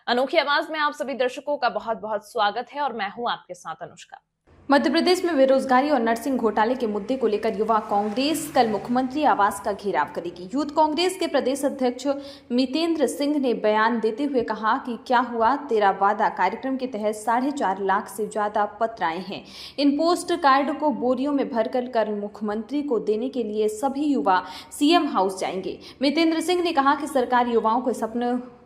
अनोखी आवाज में आप सभी दर्शकों का बहुत बहुत स्वागत है और मैं हूं आपके साथ अनुष्का। मध्य प्रदेश में बेरोजगारी और नर्सिंग घोटाले के मुद्दे को लेकर युवा कांग्रेस कल मुख्यमंत्री आवास का घेराव करेगी। यूथ कांग्रेस के प्रदेश अध्यक्ष मितेंद्र सिंह ने बयान देते हुए कहा कि क्या हुआ तेरा वादा कार्यक्रम के तहत 4.5 लाख से ज्यादा पत्र आए हैं। इन पोस्ट कार्ड को बोरियों में भरकर कल मुख्यमंत्री को देने के लिए सभी युवा सीएम हाउस जाएंगे। मितेंद्र सिंह ने कहा कि सरकार युवाओं को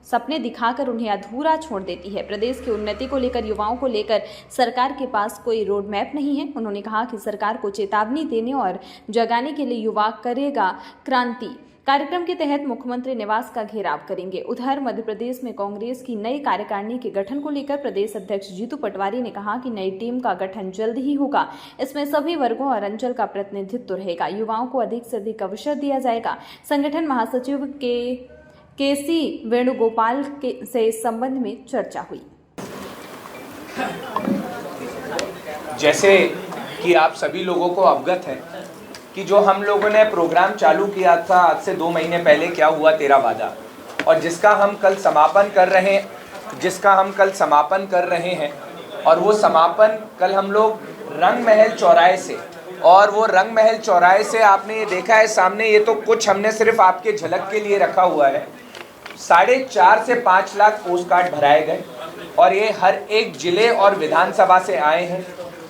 सपने दिखाकर उन्हें अधूरा छोड़ देती है। प्रदेश की उन्नति को लेकर युवाओं को लेकर सरकार के पास कोई रोड मैप नहीं है। उन्होंने कहा कि सरकार को चेतावनी देने और जगाने के लिए युवा करेगा क्रांति कार्यक्रम के तहत मुख्यमंत्री निवास का घेराव करेंगे। उधर मध्य प्रदेश में कांग्रेस की नई कार्यकारिणी के गठन को लेकर प्रदेश अध्यक्ष जीतू पटवारी ने कहा कि नई टीम का गठन जल्द ही होगा। इसमें सभी वर्गों और अंचल का प्रतिनिधित्व रहेगा। युवाओं को अधिक से अधिक अवसर दिया जाएगा। संगठन महासचिव केसी वेणुगोपाल से इस संबंध में चर्चा हुई। जैसे कि आप सभी लोगों को अवगत है कि जो हम लोगों ने प्रोग्राम चालू किया था आज से 2 महीने पहले, क्या हुआ तेरा वादा, और जिसका हम कल समापन कर रहे हैं और वो समापन कल हम लोग रंग महल चौराहे से, और वो रंग महल चौराहे से आपने ये देखा है सामने, ये तो कुछ हमने सिर्फ आपके झलक के लिए रखा हुआ है। 4.5 से 5 लाख पोस्ट कार्ड भराए गए और ये हर एक जिले और विधानसभा से आए हैं।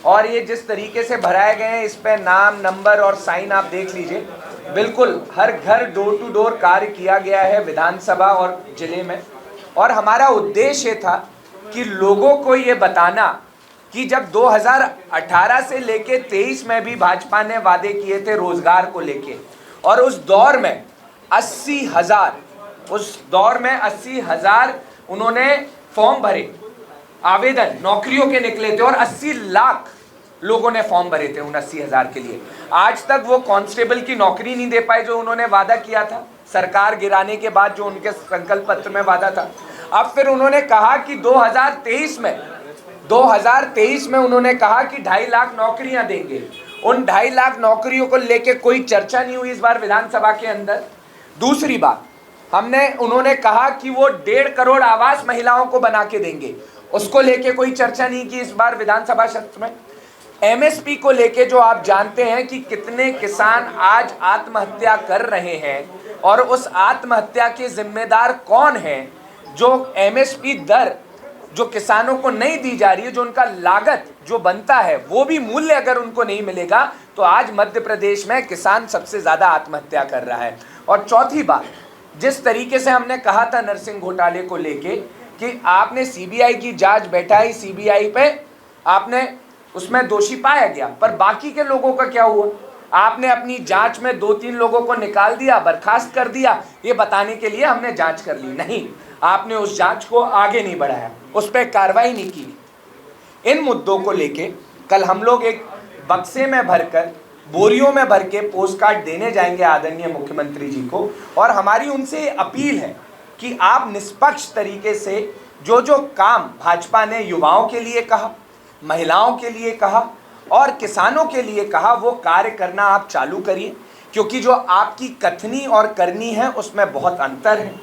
और ये जिस तरीके से भराए गए हैं, इस पे नाम, नंबर और साइन आप देख लीजिए। बिल्कुल हर घर डोर टू डोर कार्य किया गया है विधानसभा और जिले में। और हमारा उद्देश्य था कि लोगों को ये बताना कि जब 2018 से लेके 23 में भी भाजपा ने वादे किए थे रोजगार को लेके, और उस दौर में 80,000 उन्होंने फॉर्म भरे, आवेदन नौकरियों के निकले थे और 80 लाख लोगों ने फॉर्म भरे थे उन 80,000 के लिए। आज तक वो कांस्टेबल की नौकरी नहीं दे पाए जो उन्होंने वादा किया था सरकार गिराने के बाद, जो उनके संकल्प पत्र में वादा था। अब फिर उन्होंने कहा कि 2023 में उन्होंने कहा कि 2.5 लाख नौकरियां देंगे। उन 2.5 लाख नौकरियों को लेके कोई चर्चा नहीं हुई इस बार विधानसभा के अंदर। दूसरी बात, उन्होंने कहा कि वो 1.5 करोड़ आवास महिलाओं को बना के देंगे, उसको लेके कोई चर्चा नहीं की इस बार विधानसभा सत्र में। एमएसपी को लेके जो आप जानते हैं कि कितने किसान आज आत्महत्या कर रहे हैं, और उस आत्महत्या के जिम्मेदार कौन है, जो एमएसपी दर जो किसानों को नहीं दी जा रही है, जो उनका लागत जो बनता है वो भी मूल्य अगर उनको नहीं मिलेगा तो आज मध्य प्रदेश में किसान सबसे ज्यादा आत्महत्या कर रहा है। और चौथी बात, जिस तरीके से हमने कहा था नर्सिंग घोटाले को लेके कि आपने सीबीआई की जांच बैठाई, सीबीआई पे आपने उसमें दोषी पाया गया, पर बाकी के लोगों का क्या हुआ? आपने अपनी जांच में 2-3 लोगों को निकाल दिया, बर्खास्त कर दिया, ये बताने के लिए हमने जांच कर ली। नहीं, आपने उस जांच को आगे नहीं बढ़ाया, उस पर कार्रवाई नहीं की। इन मुद्दों को लेके कल हम लोग एक बक्से में भरकर, बोरियों में भर के पोस्ट कार्ड देने जाएंगे आदरणीय मुख्यमंत्री जी को। और हमारी उनसे अपील है कि आप निष्पक्ष तरीके से जो जो काम भाजपा ने युवाओं के लिए कहा, महिलाओं के लिए कहा और किसानों के लिए कहा, वो कार्य करना आप चालू करिए, क्योंकि जो आपकी कथनी और करनी है उसमें बहुत अंतर है।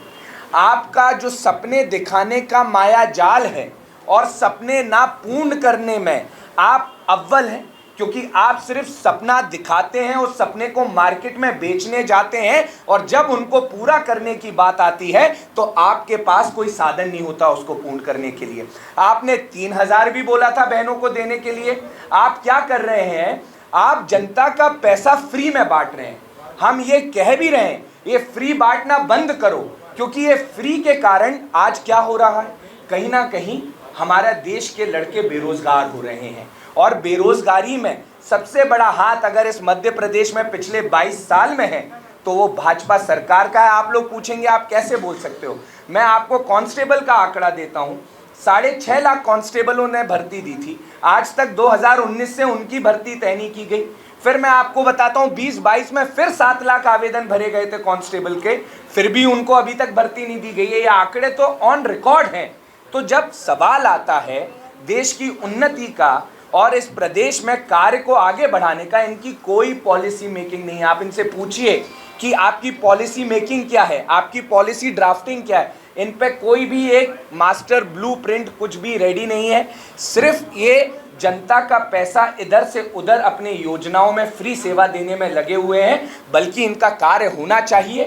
आपका जो सपने दिखाने का माया जाल है और सपने ना पूर्ण करने में आप अव्वल हैं, क्योंकि आप सिर्फ सपना दिखाते हैं, उस सपने को मार्केट में बेचने जाते हैं, और जब उनको पूरा करने की बात आती है तो आपके पास कोई साधन नहीं होता उसको पूर्ण करने के लिए। आपने 3,000 भी बोला था बहनों को देने के लिए, आप क्या कर रहे हैं? आप जनता का पैसा फ्री में बांट रहे हैं। हम ये कह भी रहे हैं ये फ्री बांटना बंद करो, क्योंकि ये फ्री के कारण आज क्या हो रहा है, कहीं ना कहीं हमारा देश के लड़के बेरोजगार हो रहे हैं। और बेरोजगारी में सबसे बड़ा हाथ अगर इस मध्य प्रदेश में पिछले 22 साल में है तो वो भाजपा सरकार का है। आप लोग पूछेंगे आप कैसे बोल सकते हो? मैं आपको कांस्टेबल का आंकड़ा देता हूं। 6.5 लाख कांस्टेबलों ने भर्ती दी थी, आज तक 2019 से उनकी भर्ती तय नहीं की गई। फिर मैं आपको बताता हूं 20-22 में फिर 7 लाख आवेदन भरे गए थे कांस्टेबल के, फिर भी उनको अभी तक भर्ती नहीं दी गई है। ये आंकड़े तो ऑन रिकॉर्ड हैं। तो जब सवाल आता है देश की उन्नति का और इस प्रदेश में कार्य को आगे बढ़ाने का, इनकी कोई पॉलिसी मेकिंग नहीं है। आप इनसे पूछिए कि आपकी पॉलिसी मेकिंग क्या है, आपकी पॉलिसी ड्राफ्टिंग क्या है। इन पे कोई भी एक मास्टर ब्लूप्रिंट कुछ भी रेडी नहीं है। सिर्फ ये जनता का पैसा इधर से उधर अपने योजनाओं में फ्री सेवा देने में लगे हुए हैं, बल्कि इनका कार्य होना चाहिए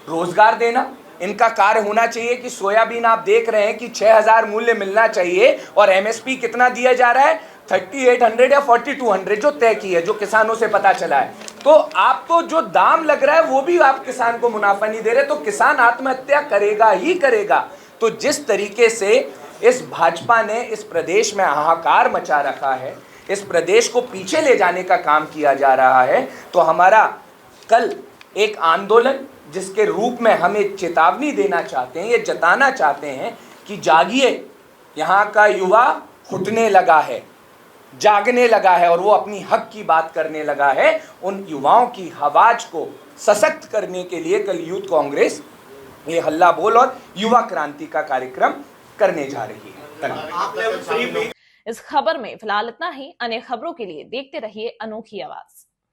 रोजगार देना। इनका कार्य होना चाहिए कि सोयाबीन आप देख रहे हैं कि 6,000 मूल्य मिलना चाहिए और एमएसपी कितना दिया जा रहा है, 3800 या 4200 जो तय की है, जो किसानों से पता चला है। तो आप तो जो दाम लग रहा है वो भी आप किसान को मुनाफा नहीं दे रहे, तो किसान आत्महत्या करेगा ही करेगा। तो जिस तरीके से इस भाजपा ने इस प्रदेश में हाहाकार मचा रखा है, इस प्रदेश को पीछे ले जाने का काम किया जा रहा है, तो हमारा कल एक आंदोलन जिसके रूप में हम एक चेतावनी देना चाहते हैं, ये जताना चाहते हैं कि जागिए, यहाँ का युवा उठने लगा है, जागने लगा है और वो अपनी हक की बात करने लगा है। उन युवाओं की आवाज को सशक्त करने के लिए कल यूथ कांग्रेस ये हल्ला बोल और युवा क्रांति का कार्यक्रम करने जा रही है। इस खबर में फिलहाल इतना ही। अन्य खबरों के लिए देखते रहिए अनोखी आवाज।